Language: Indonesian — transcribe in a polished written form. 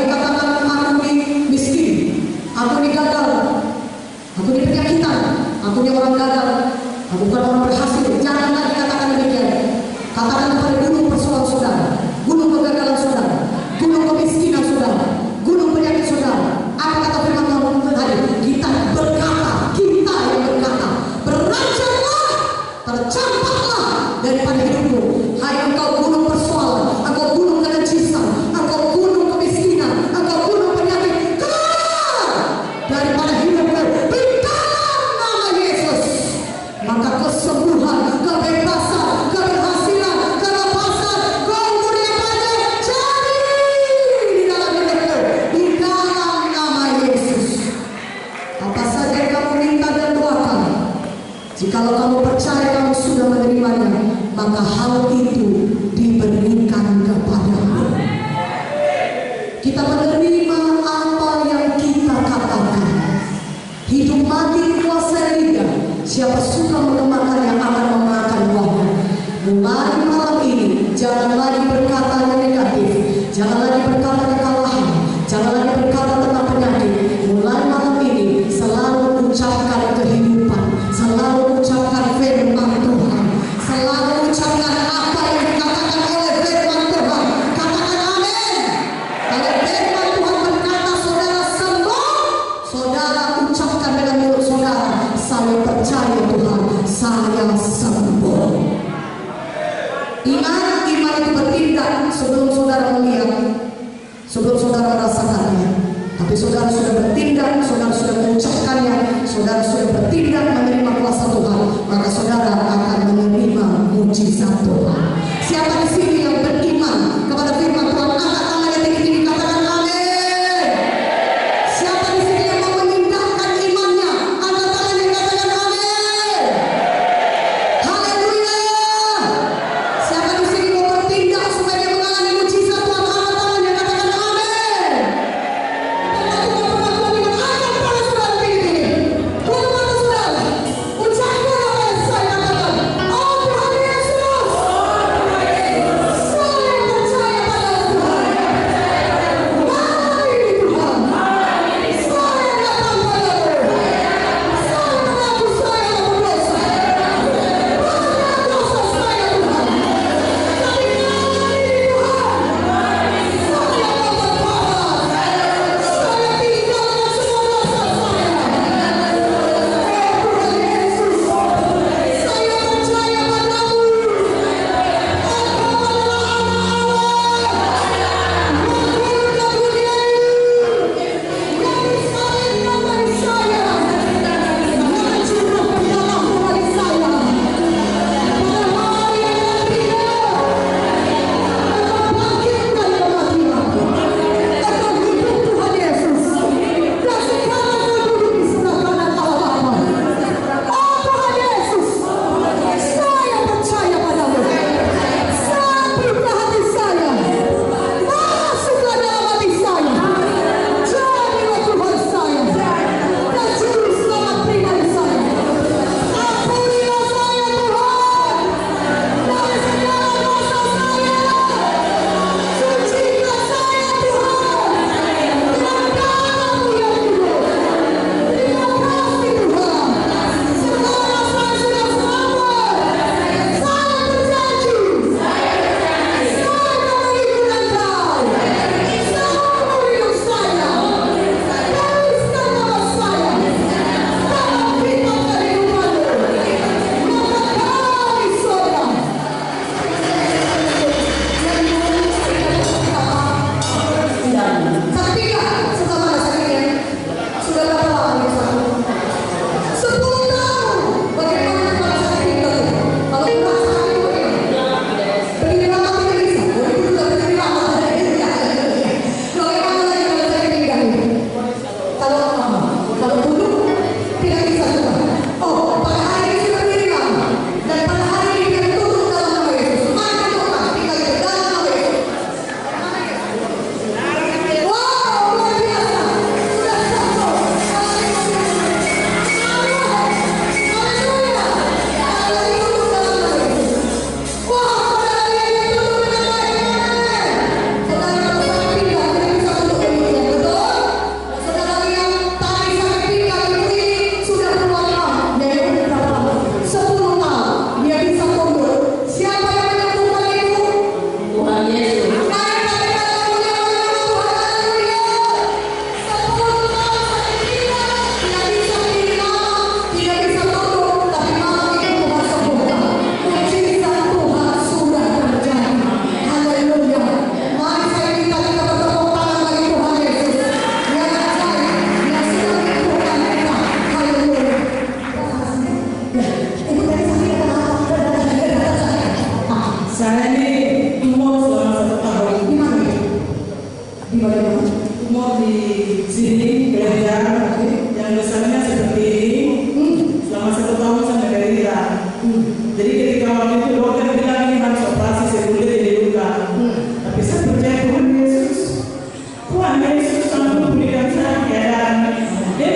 dikatakan aku ini miskin, aku ini gagal, aku ini penyakitan, aku ini orang gagal, aku bukan orang berhasil. Jangan lagi katakan demikian. Katakan kepada gunung persoalan saudara, gunung kegagalan saudara, gunung kemiskinan saudara, gunung penyakit saudara. Apa kata firman Tuhan tadi? Kita berkata, kita yang berkata, beranjaklah, tercampaklah daripada hidupmu. Hai engkau gunung persoalan, engkau gunung kenajisan, engkau gunung kemiskinan, engkau gunung penyakit, keluar daripada hidupmu di dalam nama Yesus. Maka kesembuhan, kebebasan, keberhasilan, kelepasan, kemuliaan jadi di dalam hidupmu di dalam nama Yesus. Apa saja yang kamu minta dan doakan, jikalau kamu percaya kamu sudah menerimanya, maka hal itu diberikan kepadamu. Kita menerima apa yang kita katakan. Hidup mati dikuasai lidah. Siapa suka mengemakan yang akan memakan buahnya. Mulai malam ini jangan lagi berkata yang negatif, jangan lagi berkata kekalahan, jangan lagi berkata tentang penyakit. Mulai malam ini selalu ucapkan kehidupan, selalu ucapkan firman Tuhan, selalu ucapkan apa yang dikatakan oleh firman Tuhan. Katakan amin. Kalau firman Tuhan berkata saudara sembuh, saudara ucapkan dengan mulut saudara, saya percaya Tuhan, saya sembuh. Ingat, iman itu bertindak sebelum saudara melihat, sebelum saudara merasakannya. Tapi saudara sudah bertindak, saudara sudah mengucapkannya, saudara sudah bertindak menerima kuasa Tuhan, maka saudara akan menerima mujizat Tuhan. Siapa di sini yang beriman kepada firman Tuhan, angkat tangannya tinggi-tinggi, katakan amin. Siapa di sini yang mau memindahkan imannya, angkat tangannya, katakan amin. Haleluya. Siapa di sini mau bertindak supaya dia mengalami mujizat Tuhan, angkat tangannya, katakan amin. Wow! umur di sini gereja yang besarnya seperti ini selama 1 tahun sampai derita. Jadi ketika waktu itu dokter bilang ini harus operasi sekunder jadi luka. Tapi saya percaya Tuhan Yesus. Tuhan Yesus selalu memberikan saya keadaan. Dia